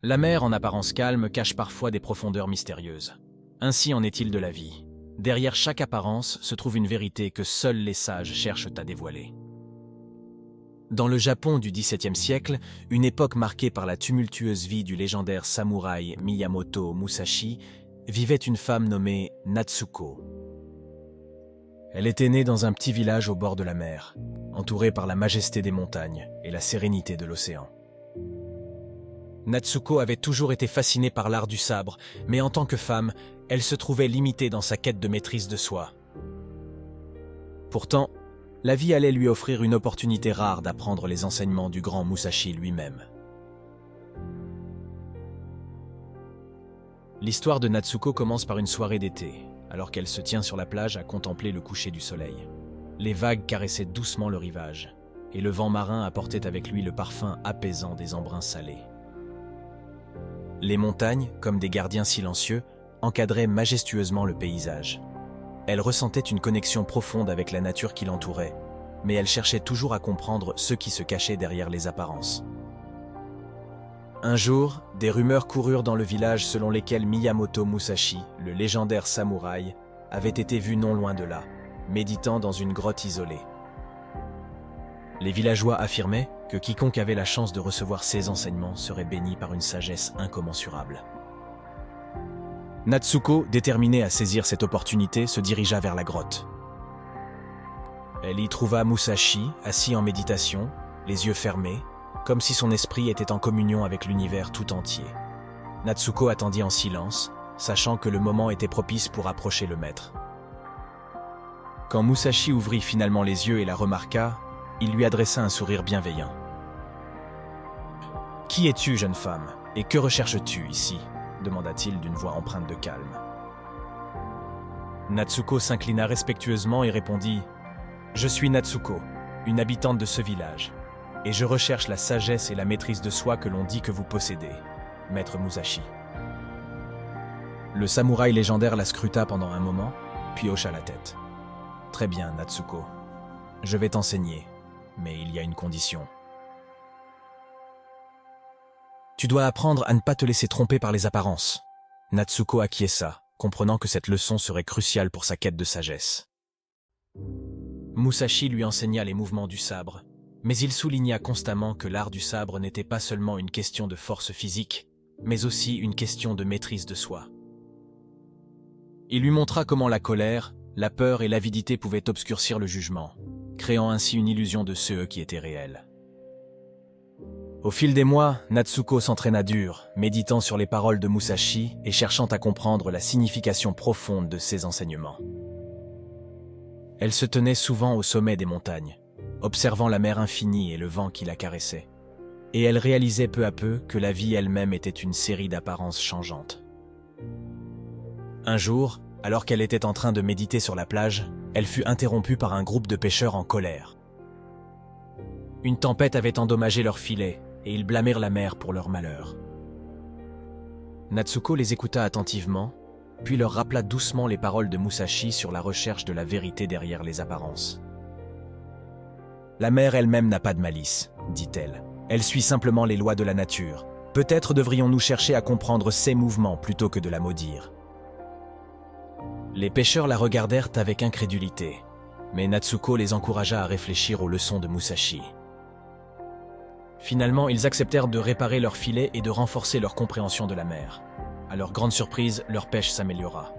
La mer, en apparence calme, cache parfois des profondeurs mystérieuses. Ainsi en est-il de la vie. Derrière chaque apparence se trouve une vérité que seuls les sages cherchent à dévoiler. Dans le Japon du XVIIe siècle, une époque marquée par la tumultueuse vie du légendaire samouraï Miyamoto Musashi, vivait une femme nommée Natsuko. Elle était née dans un petit village au bord de la mer, entourée par la majesté des montagnes et la sérénité de l'océan. Natsuko avait toujours été fascinée par l'art du sabre, mais en tant que femme, elle se trouvait limitée dans sa quête de maîtrise de soi. Pourtant, la vie allait lui offrir une opportunité rare d'apprendre les enseignements du grand Musashi lui-même. L'histoire de Natsuko commence par une soirée d'été, alors qu'elle se tient sur la plage à contempler le coucher du soleil. Les vagues caressaient doucement le rivage, et le vent marin apportait avec lui le parfum apaisant des embruns salés. Les montagnes, comme des gardiens silencieux, encadraient majestueusement le paysage. Elle ressentait une connexion profonde avec la nature qui l'entourait, mais elle cherchait toujours à comprendre ce qui se cachait derrière les apparences. Un jour, des rumeurs coururent dans le village selon lesquelles Miyamoto Musashi, le légendaire samouraï, avait été vu non loin de là, méditant dans une grotte isolée. Les villageois affirmaient que quiconque avait la chance de recevoir ces enseignements serait béni par une sagesse incommensurable. Natsuko, déterminée à saisir cette opportunité, se dirigea vers la grotte. Elle y trouva Musashi, assis en méditation, les yeux fermés, comme si son esprit était en communion avec l'univers tout entier. Natsuko attendit en silence, sachant que le moment était propice pour approcher le maître. Quand Musashi ouvrit finalement les yeux et la remarqua, il lui adressa un sourire bienveillant. « Qui es-tu, jeune femme, et que recherches-tu ici ?» demanda-t-il d'une voix empreinte de calme. Natsuko s'inclina respectueusement et répondit « Je suis Natsuko, une habitante de ce village, et je recherche la sagesse et la maîtrise de soi que l'on dit que vous possédez, maître Musashi. » Le samouraï légendaire la scruta pendant un moment, puis hocha la tête. « Très bien, Natsuko. Je vais t'enseigner, mais il y a une condition. Tu dois apprendre à ne pas te laisser tromper par les apparences. » Natsuko acquiesça, comprenant que cette leçon serait cruciale pour sa quête de sagesse. Musashi lui enseigna les mouvements du sabre, mais il souligna constamment que l'art du sabre n'était pas seulement une question de force physique, mais aussi une question de maîtrise de soi. Il lui montra comment la colère, la peur et l'avidité pouvaient obscurcir le jugement, créant ainsi une illusion de ce qui était réel. Au fil des mois, Natsuko s'entraîna dur, méditant sur les paroles de Musashi et cherchant à comprendre la signification profonde de ses enseignements. Elle se tenait souvent au sommet des montagnes, observant la mer infinie et le vent qui la caressait. Et elle réalisait peu à peu que la vie elle-même était une série d'apparences changeantes. Un jour, alors qu'elle était en train de méditer sur la plage, elle fut interrompue par un groupe de pêcheurs en colère. Une tempête avait endommagé leurs filets, et ils blâmèrent la mer pour leur malheur. Natsuko les écouta attentivement, puis leur rappela doucement les paroles de Musashi sur la recherche de la vérité derrière les apparences. « La mer elle-même n'a pas de malice, dit-elle. Elle suit simplement les lois de la nature. Peut-être devrions-nous chercher à comprendre ses mouvements plutôt que de la maudire. » Les pêcheurs la regardèrent avec incrédulité, mais Natsuko les encouragea à réfléchir aux leçons de Musashi. Finalement, ils acceptèrent de réparer leurs filets et de renforcer leur compréhension de la mer. À leur grande surprise, leur pêche s'améliora.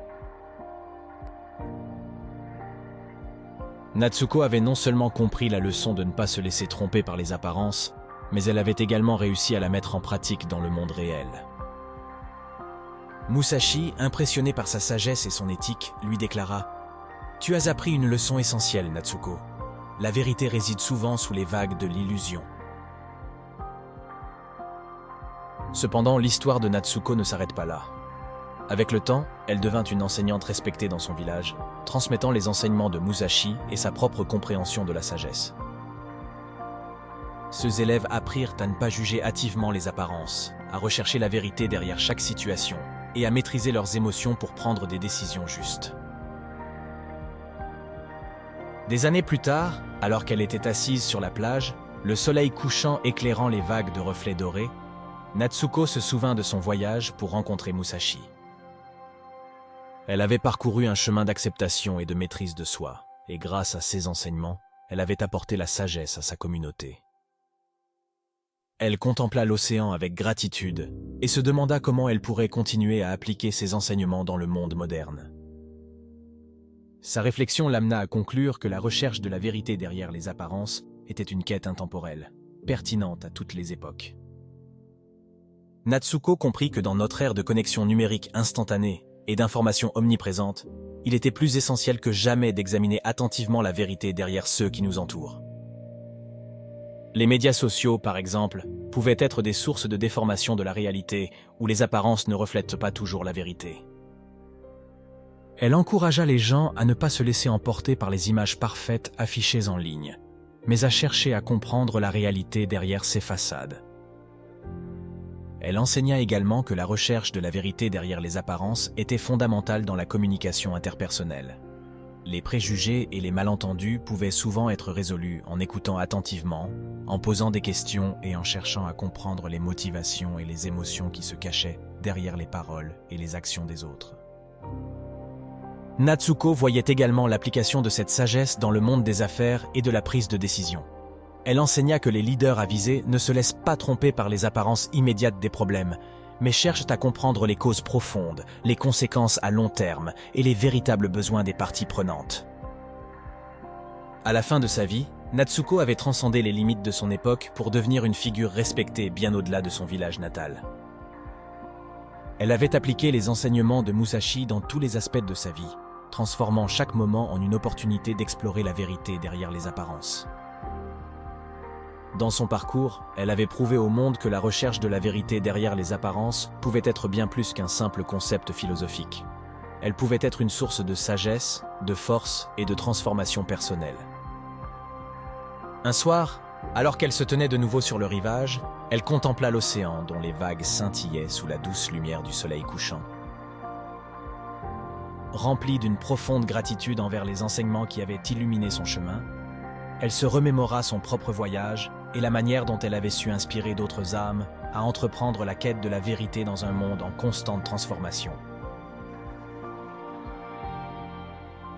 Natsuko avait non seulement compris la leçon de ne pas se laisser tromper par les apparences, mais elle avait également réussi à la mettre en pratique dans le monde réel. Musashi, impressionné par sa sagesse et son éthique, lui déclara « Tu as appris une leçon essentielle, Natsuko. La vérité réside souvent sous les vagues de l'illusion. » Cependant, l'histoire de Natsuko ne s'arrête pas là. Avec le temps, elle devint une enseignante respectée dans son village, transmettant les enseignements de Musashi et sa propre compréhension de la sagesse. Ces élèves apprirent à ne pas juger hâtivement les apparences, à rechercher la vérité derrière chaque situation et à maîtriser leurs émotions pour prendre des décisions justes. Des années plus tard, alors qu'elle était assise sur la plage, le soleil couchant éclairant les vagues de reflets dorés, Natsuko se souvint de son voyage pour rencontrer Musashi. Elle avait parcouru un chemin d'acceptation et de maîtrise de soi, et grâce à ses enseignements, elle avait apporté la sagesse à sa communauté. Elle contempla l'océan avec gratitude et se demanda comment elle pourrait continuer à appliquer ses enseignements dans le monde moderne. Sa réflexion l'amena à conclure que la recherche de la vérité derrière les apparences était une quête intemporelle, pertinente à toutes les époques. Natsuko comprit que dans notre ère de connexion numérique instantanée et d'informations omniprésentes, il était plus essentiel que jamais d'examiner attentivement la vérité derrière ceux qui nous entourent. Les médias sociaux, par exemple, pouvaient être des sources de déformation de la réalité où les apparences ne reflètent pas toujours la vérité. Elle encouragea les gens à ne pas se laisser emporter par les images parfaites affichées en ligne, mais à chercher à comprendre la réalité derrière ces façades. Elle enseigna également que la recherche de la vérité derrière les apparences était fondamentale dans la communication interpersonnelle. Les préjugés et les malentendus pouvaient souvent être résolus en écoutant attentivement, en posant des questions et en cherchant à comprendre les motivations et les émotions qui se cachaient derrière les paroles et les actions des autres. Natsuko voyait également l'application de cette sagesse dans le monde des affaires et de la prise de décision. Elle enseigna que les leaders avisés ne se laissent pas tromper par les apparences immédiates des problèmes, mais cherchent à comprendre les causes profondes, les conséquences à long terme et les véritables besoins des parties prenantes. À la fin de sa vie, Natsuko avait transcendé les limites de son époque pour devenir une figure respectée bien au-delà de son village natal. Elle avait appliqué les enseignements de Musashi dans tous les aspects de sa vie, transformant chaque moment en une opportunité d'explorer la vérité derrière les apparences. Dans son parcours, elle avait prouvé au monde que la recherche de la vérité derrière les apparences pouvait être bien plus qu'un simple concept philosophique. Elle pouvait être une source de sagesse, de force et de transformation personnelle. Un soir, alors qu'elle se tenait de nouveau sur le rivage, elle contempla l'océan dont les vagues scintillaient sous la douce lumière du soleil couchant. Remplie d'une profonde gratitude envers les enseignements qui avaient illuminé son chemin, elle se remémora son propre voyage et la manière dont elle avait su inspirer d'autres âmes à entreprendre la quête de la vérité dans un monde en constante transformation.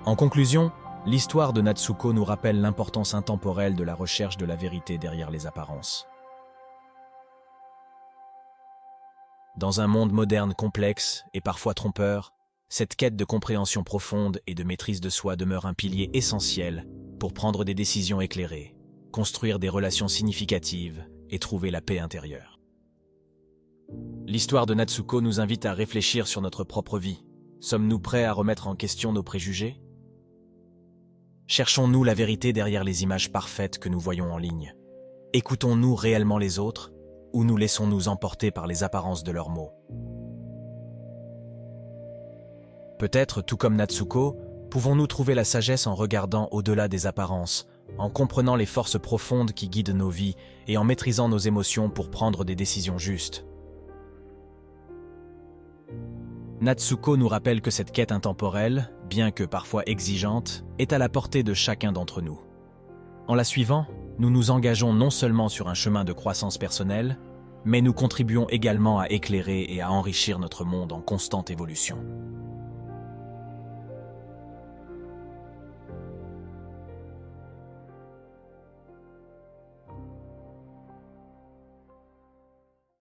En conclusion, l'histoire de Natsuko nous rappelle l'importance intemporelle de la recherche de la vérité derrière les apparences. Dans un monde moderne complexe et parfois trompeur, cette quête de compréhension profonde et de maîtrise de soi demeure un pilier essentiel pour prendre des décisions éclairées, construire des relations significatives et trouver la paix intérieure. L'histoire de Natsuko nous invite à réfléchir sur notre propre vie. Sommes-nous prêts à remettre en question nos préjugés? Cherchons-nous la vérité derrière les images parfaites que nous voyons en ligne? Écoutons-nous réellement les autres ou nous laissons-nous emporter par les apparences de leurs mots? Peut-être, tout comme Natsuko, pouvons-nous trouver la sagesse en regardant au-delà des apparences, en comprenant les forces profondes qui guident nos vies et en maîtrisant nos émotions pour prendre des décisions justes. Natsuko nous rappelle que cette quête intemporelle, bien que parfois exigeante, est à la portée de chacun d'entre nous. En la suivant, nous nous engageons non seulement sur un chemin de croissance personnelle, mais nous contribuons également à éclairer et à enrichir notre monde en constante évolution.